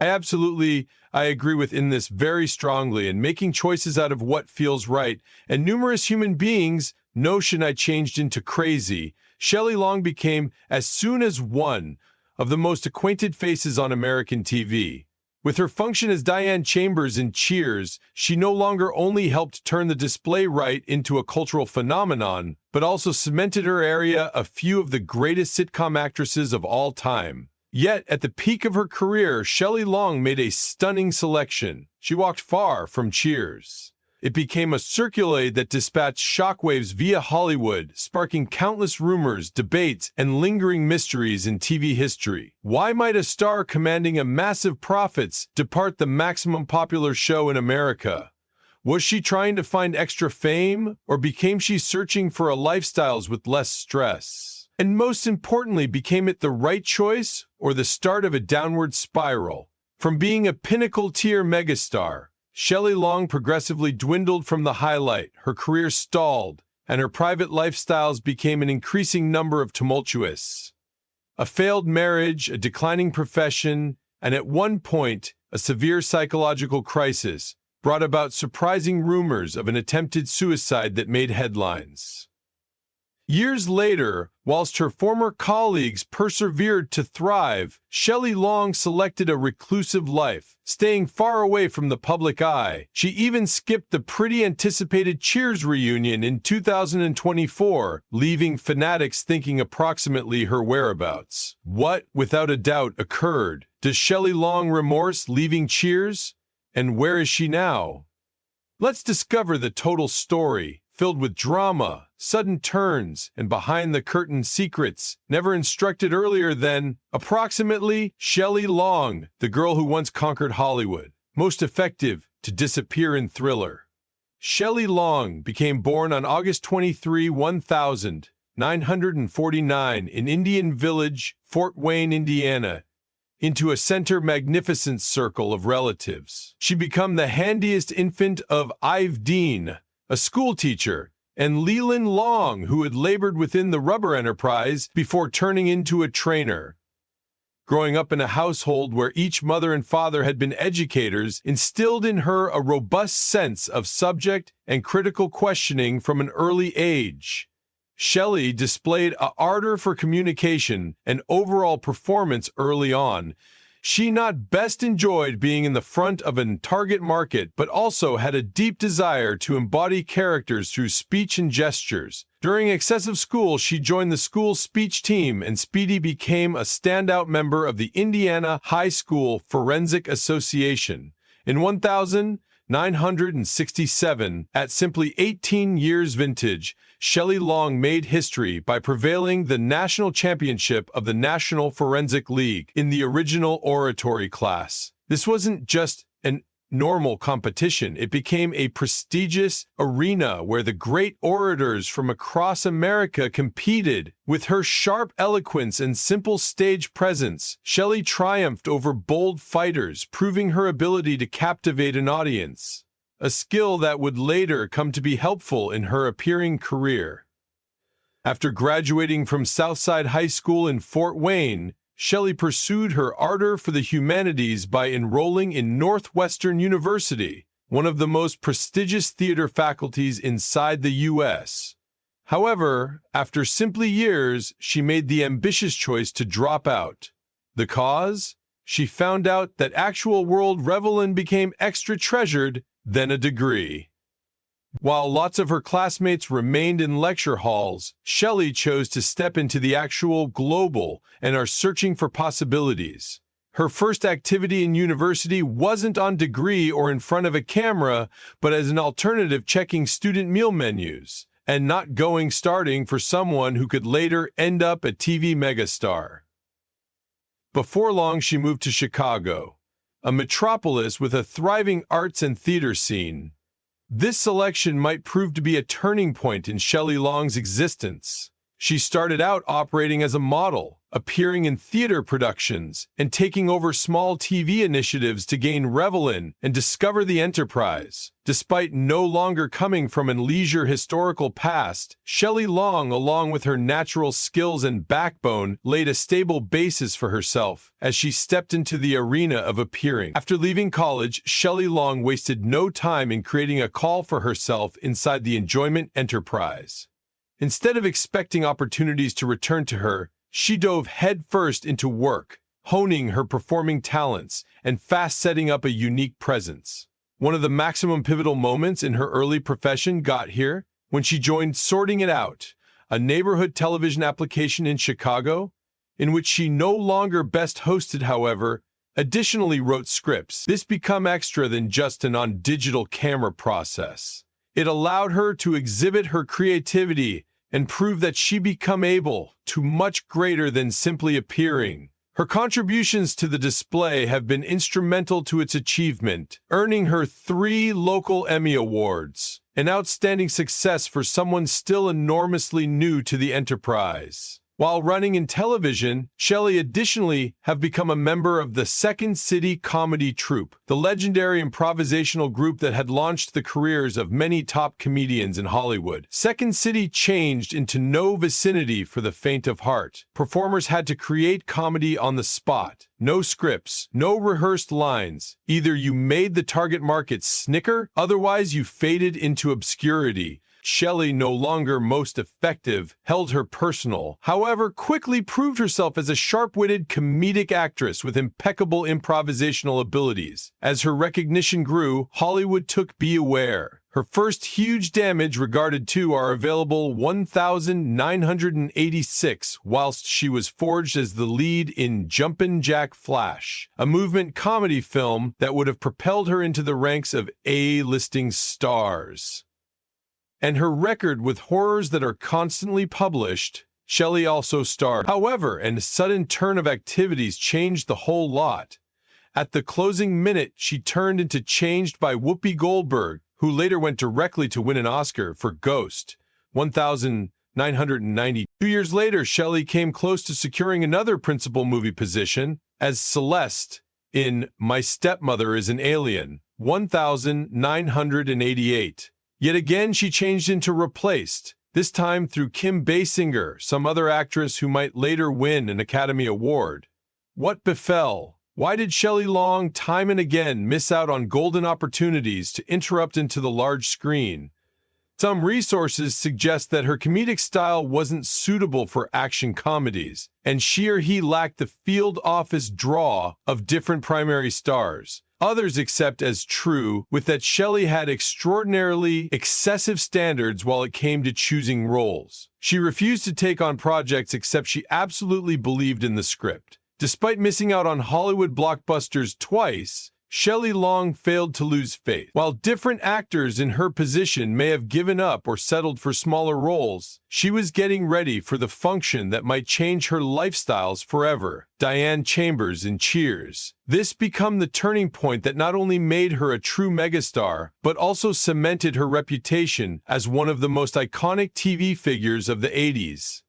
I agree with in this very strongly, and making choices out of what feels right. And numerous human beings' notion I changed into crazy. Shelley Long became, as soon as one of the most acquainted faces on American TV. With her function as Diane Chambers in Cheers, she no longer only helped turn the display right into a cultural phenomenon, but also cemented her area a few of the greatest sitcom actresses of all time. Yet, at the peak of her career, Shelley Long made a stunning selection. She walked far from Cheers. It became a circulade that dispatched shockwaves via Hollywood, sparking countless rumors, debates, and lingering mysteries in TV history. Why might a star commanding a massive profits depart the maximum popular show in America? Was she trying to find extra fame, or became she searching for a lifestyle with less stress? And most importantly, became it the right choice or the start of a downward spiral? From being a pinnacle-tier megastar, Shelley Long progressively dwindled from the highlight, her career stalled, and her private lifestyles became an increasing number of tumultuous. A failed marriage, a declining profession, and at one point, a severe psychological crisis brought about surprising rumors of an attempted suicide that made headlines. Years later, whilst her former colleagues persevered to thrive, Shelley Long selected a reclusive life, staying far away from the public eye. She even skipped the pretty anticipated Cheers reunion in 2024, leaving fanatics thinking approximately her whereabouts. What, without a doubt, occurred? Does Shelley Long remorse leaving Cheers? And where is she now? Let's discover the total story, filled with drama, sudden turns, and behind-the-curtain secrets never instructed earlier than, approximately, Shelley Long, the girl who once conquered Hollywood. Most effective to disappear in Thriller. Shelley Long became born on August 23, 1949 in Indian Village, Fort Wayne, Indiana, into a center magnificent circle of relatives. She became the handiest infant of Ive Dean, a schoolteacher, and Leland Long, who had labored within the rubber enterprise before turning into a trainer. Growing up in a household where each mother and father had been educators instilled in her a robust sense of subject and critical questioning from an early age. Shelley displayed an ardor for communication and overall performance early on. She not best enjoyed being in the front of a target market, but also had a deep desire to embody characters through speech and gestures. During excessive school, she joined the school speech team and speedy became a standout member of the Indiana High School Forensic Association. In 1967, at simply 18 years vintage, Shelley Long made history by prevailing the national championship of the National Forensic League in the original oratory class. This wasn't just an normal competition. It became a prestigious arena where the great orators from across America competed. With her sharp eloquence and simple stage presence, Shelley triumphed over bold fighters, proving her ability to captivate an audience, a skill that would later come to be helpful in her appearing career. After graduating from Southside High School in Fort Wayne, Shelley pursued her ardor for the humanities by enrolling in Northwestern University, one of the most prestigious theater faculties inside the U.S. However, after simply years, she made the ambitious choice to drop out. The cause? She found out that actual world revelin became extra treasured than a degree. While lots of her classmates remained in lecture halls, Shelley chose to step into the actual global and are searching for possibilities. Her first activity in university wasn't on degree or in front of a camera, but as an alternative checking student meal menus, and not starting for someone who could later end up a TV megastar. Before long, she moved to Chicago, a metropolis with a thriving arts and theater scene. This selection might prove to be a turning point in Shelley Long's existence. She started out operating as a model, appearing in theater productions and taking over small TV initiatives to gain revel in and discover the enterprise. Despite no longer coming from an leisure historical past, Shelley Long, along with her natural skills and backbone, laid a stable basis for herself as she stepped into the arena of appearing. After leaving college, Shelley Long wasted no time in creating a call for herself inside the enjoyment enterprise. Instead of expecting opportunities to return to her, she dove headfirst into work, honing her performing talents and fast setting up a unique presence. One of the maximum pivotal moments in her early profession got here when she joined Sorting It Out, a neighborhood television application in Chicago, in which she no longer best hosted, however, additionally wrote scripts. This became extra than just an on-digital camera process. It allowed her to exhibit her creativity and prove that she became able to much greater than simply appearing. Her contributions to the display have been instrumental to its achievement, earning her 3 local Emmy Awards, an outstanding success for someone still enormously new to the enterprise. While running in television, Shelley additionally have become a member of the Second City Comedy Troupe, the legendary improvisational group that had launched the careers of many top comedians in Hollywood. Second City changed into no vicinity for the faint of heart. Performers had to create comedy on the spot. No scripts, no rehearsed lines. Either you made the target market snicker, otherwise you faded into obscurity. Shelley, no longer most effective, held her personal, however, quickly proved herself as a sharp-witted comedic actress with impeccable improvisational abilities. As her recognition grew, Hollywood took Be Aware. Her first huge damage regarded to are available 1,986, whilst she was forged as the lead in Jumpin' Jack Flash, a movement comedy film that would have propelled her into the ranks of A-listing stars. And her record with horrors that are constantly published, Shelley also starred. However, a sudden turn of activities changed the whole lot. At the closing minute, she turned into Changed by Whoopi Goldberg, who later went directly to win an Oscar for Ghost, 1,990. 2 years later, Shelley came close to securing another principal movie position as Celeste in My Stepmother is an Alien, 1,988. Yet again, she changed into Replaced, this time through Kim Basinger, some other actress who might later win an Academy Award. What befell? Why did Shelley Long time and again miss out on golden opportunities to interrupt into the large screen? Some resources suggest that her comedic style wasn't suitable for action comedies, and she or he lacked the field office draw of different primary stars. Others accept as true with that Shelley had extraordinarily excessive standards while it came to choosing roles. She refused to take on projects except she absolutely believed in the script. Despite missing out on Hollywood blockbusters twice, Shelley Long failed to lose faith. While different actors in her position may have given up or settled for smaller roles, she was getting ready for the function that might change her lifestyles forever. Diane Chambers in Cheers. This became the turning point that not only made her a true megastar, but also cemented her reputation as one of the most iconic TV figures of the 80s.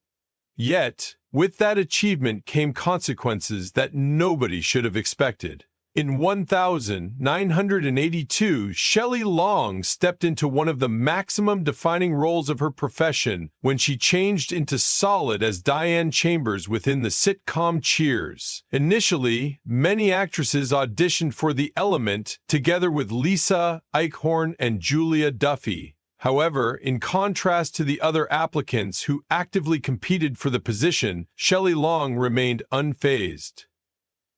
Yet, with that achievement came consequences that nobody should have expected. In 1982, Shelley Long stepped into one of the maximum defining roles of her profession when she changed into solid as Diane Chambers within the sitcom Cheers. Initially, many actresses auditioned for the element together with Lisa Eichhorn and Julia Duffy. However, in contrast to the other applicants who actively competed for the position, Shelley Long remained unfazed.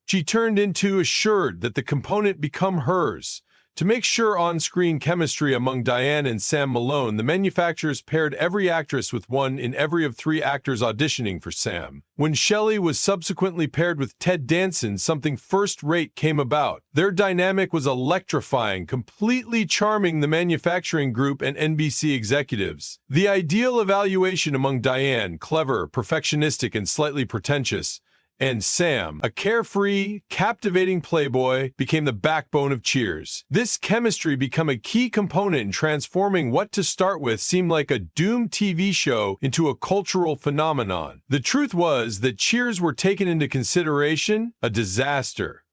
She turned into assured that the component become hers. To make sure on-screen chemistry among Diane and Sam Malone, the manufacturers paired every actress with one in every of 3 actors auditioning for Sam. When Shelley was subsequently paired with Ted Danson, something first-rate came about. Their dynamic was electrifying, completely charming the manufacturing group and NBC executives. The ideal evaluation among Diane, clever, perfectionistic, and slightly pretentious, And Sam, a carefree, captivating playboy, became the backbone of Cheers. This chemistry became a key component in transforming what to start with seemed like a doomed TV show into a cultural phenomenon. The truth was that Cheers were taken into consideration a disaster.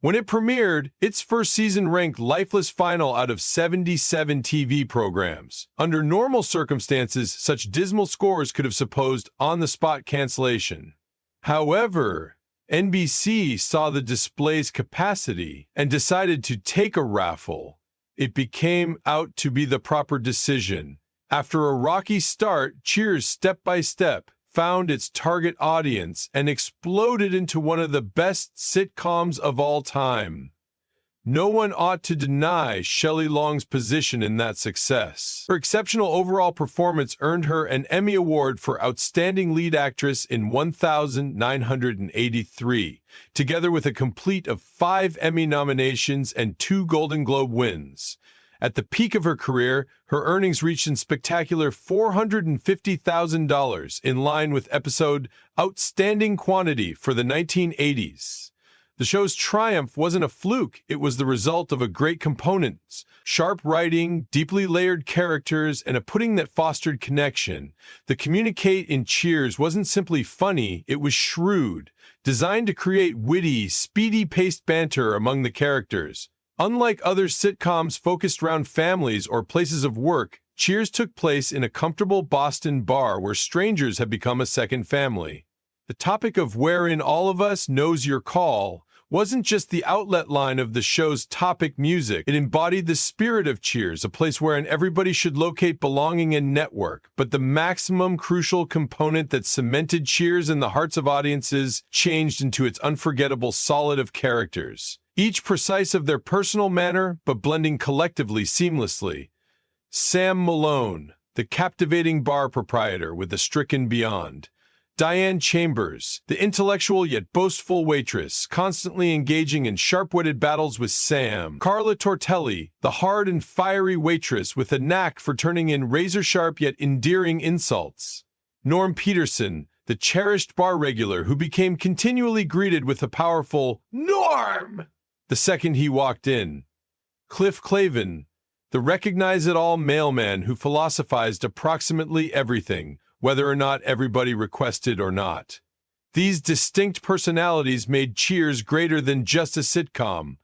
When it premiered, its first season ranked lifeless final out of 77 TV programs. Under normal circumstances, such dismal scores could have supposed on-the-spot cancellation. However, NBC saw the display's capacity and decided to take a raffle. It became out to be the proper decision. After a rocky start, Cheers step by step found its target audience and exploded into one of the best sitcoms of all time. No one ought to deny Shelley Long's position in that success. Her exceptional overall performance earned her an Emmy Award for Outstanding Lead Actress in 1983, together with a complete of 5 Emmy nominations and 2 Golden Globe wins. At the peak of her career, her earnings reached a spectacular $450,000, in line with episode Outstanding Quantity for the 1980s. The show's triumph wasn't a fluke, it was the result of a great components, sharp writing, deeply layered characters, and a putting that fostered connection. The communicate in Cheers wasn't simply funny, it was shrewd, designed to create witty, speedy-paced banter among the characters. Unlike other sitcoms focused around families or places of work, Cheers took place in a comfortable Boston bar where strangers had become a second family. The topic of Wherein All of Us Knows Your Call wasn't just the outlet line of the show's topic music. It embodied the spirit of Cheers, a place wherein everybody should locate belonging and network. But the maximum crucial component that cemented Cheers in the hearts of audiences changed into its unforgettable solid of characters, each precise of their personal manner, but blending collectively seamlessly. Sam Malone, the captivating bar proprietor with the stricken beyond. Diane Chambers, the intellectual yet boastful waitress, constantly engaging in sharp-witted battles with Sam. Carla Tortelli, the hard and fiery waitress with a knack for turning in razor-sharp yet endearing insults. Norm Peterson, the cherished bar regular who became continually greeted with a powerful "Norm!" the second he walked in. Cliff Clavin, the recognize-it-all mailman who philosophized approximately everything, whether or not everybody requested or not. These distinct personalities made Cheers greater than just a sitcom.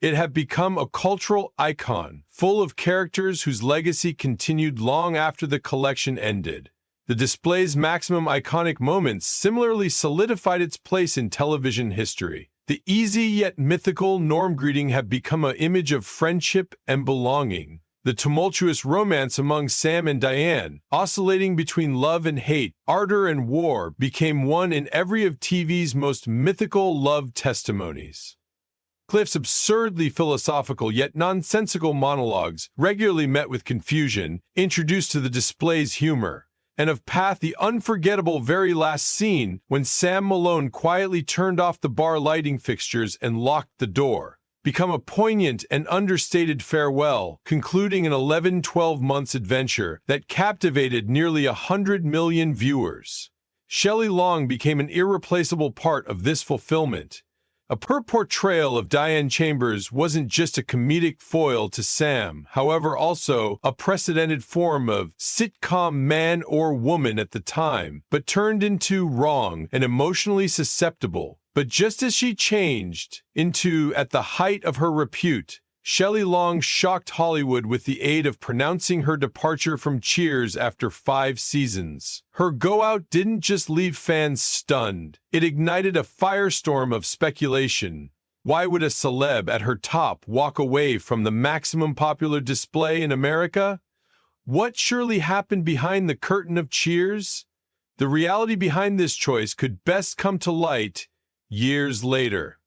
It had become a cultural icon, full of characters whose legacy continued long after the collection ended. The display's maximum iconic moments similarly solidified its place in television history. The easy yet mythical Norm greeting had become an image of friendship and belonging. The tumultuous romance among Sam and Diane, oscillating between love and hate, ardor and war, became one in every of TV's most mythical love testimonies. Cliff's absurdly philosophical yet nonsensical monologues, regularly met with confusion, introduced to the display's humor. And of Pat, the unforgettable very last scene when Sam Malone quietly turned off the bar lighting fixtures and locked the door, become a poignant and understated farewell, concluding an 11-12 months adventure that captivated nearly 100 million viewers. Shelley Long became an irreplaceable part of this fulfillment. Her portrayal of Diane Chambers wasn't just a comedic foil to Sam, however also a precedented form of sitcom man or woman at the time, but turned into wrong and emotionally susceptible. But just as she changed into at the height of her repute, Shelley Long shocked Hollywood with the aid of pronouncing her departure from Cheers after 5 seasons. Her go-out didn't just leave fans stunned, it ignited a firestorm of speculation. Why would a celeb at her top walk away from the maximum popular display in America? What surely happened behind the curtain of Cheers? The reality behind this choice could best come to light years later.